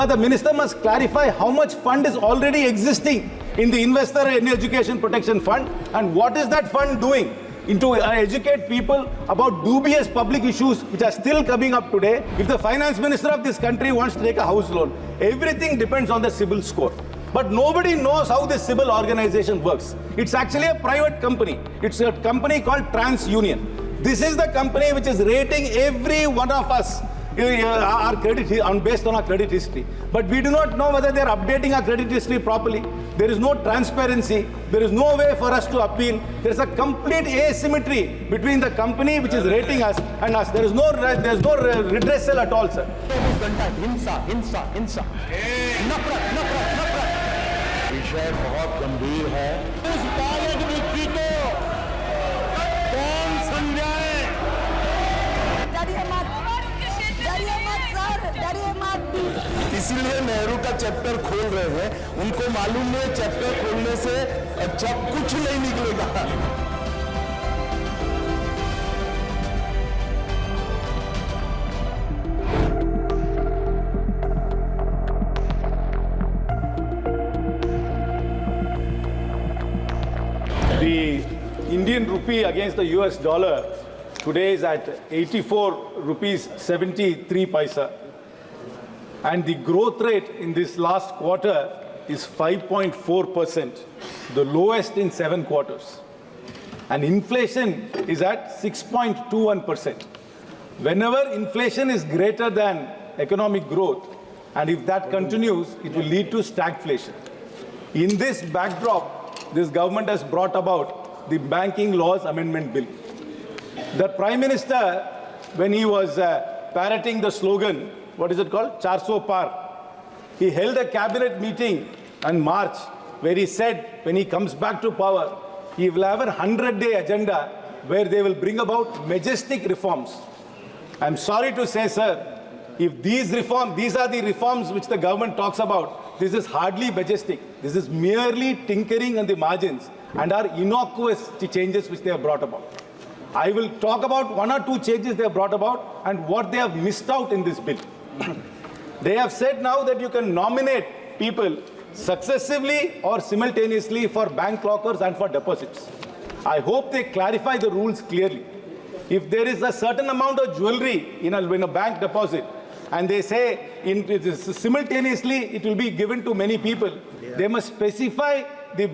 the minister must clarify how much fund is already existing in the Investor in Education Protection Fund and what is that fund doing into educate people about dubious public issues which are still coming up today. If the finance minister of this country wants to take a house loan, everything depends on the CIBIL score. But nobody knows how this CIBIL organization works. It's actually a private company. It's a company called TransUnion. This is the company which is rating every one of us our credit based on our credit history. But we do not know whether they are updating our credit history properly. There is no transparency. There is no way for us to appeal. There is a complete asymmetry between the company which is rating us and us. There is no redressal at all, sir. विषय बहुत गंभीर है। इस बालक व्यक्ति को कौन समझाए? इसीलिए नेहरू का चैप्टर खोल रहे हैं। उनको मालूम है चैप्टर खोलने से अच्छा कुछ नहीं निकलेगा। The Indian rupee against the US dollar today is at 84 rupees 73 paisa. And the growth rate in this last quarter is 5.4%, the lowest in 7 quarters. And inflation is at 6.21%. Whenever inflation is greater than economic growth, and if that continues, it will lead to stagflation. In this backdrop, this government has brought about the Banking Laws Amendment Bill. The Prime Minister, when he was parroting the slogan, what is it called? 400 Par. He held a cabinet meeting in March where he said when he comes back to power, he will have a 100-day agenda where they will bring about majestic reforms. I'm sorry to say, sir, if these are the reforms which the government talks about, this is hardly majestic. This is merely tinkering on the margins and are innocuous changes which they have brought about. I will talk about 1 or 2 changes they have brought about and what they have missed out in this bill. They have said now that you can nominate people successively or simultaneously for bank lockers and for deposits. I hope they clarify the rules clearly. If there is a certain amount of jewelry in a bank deposit, and they say simultaneously it will be given to many people, they must specify, the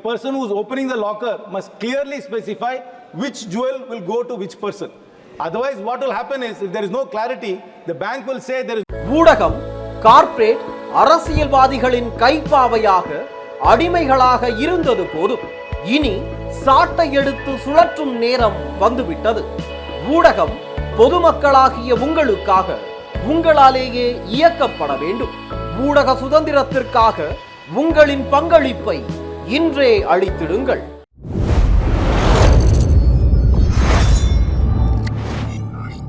person who is opening the locker must clearly specify which jewel will go to which person. Otherwise, what will happen is, if there is no clarity, the bank will say there is... ஊடகம், corporate, அரசியல்வாதிகளின் கைப்பாவையாக, அடிமைகளாக இருந்தது போதும். இனி சாட்டை எடுத்து சுழற்றும் நேரம் வந்துவிட்டது. ஊடகம் பொதுமக்களாகிய உங்களுக்காக, உங்களாலேயே இயக்கப்பட வேண்டும். ஊடக சுதந்திரத்திற்காக உங்களின் பங்களிப்பை இன்றே அளித்திடுங்கள்.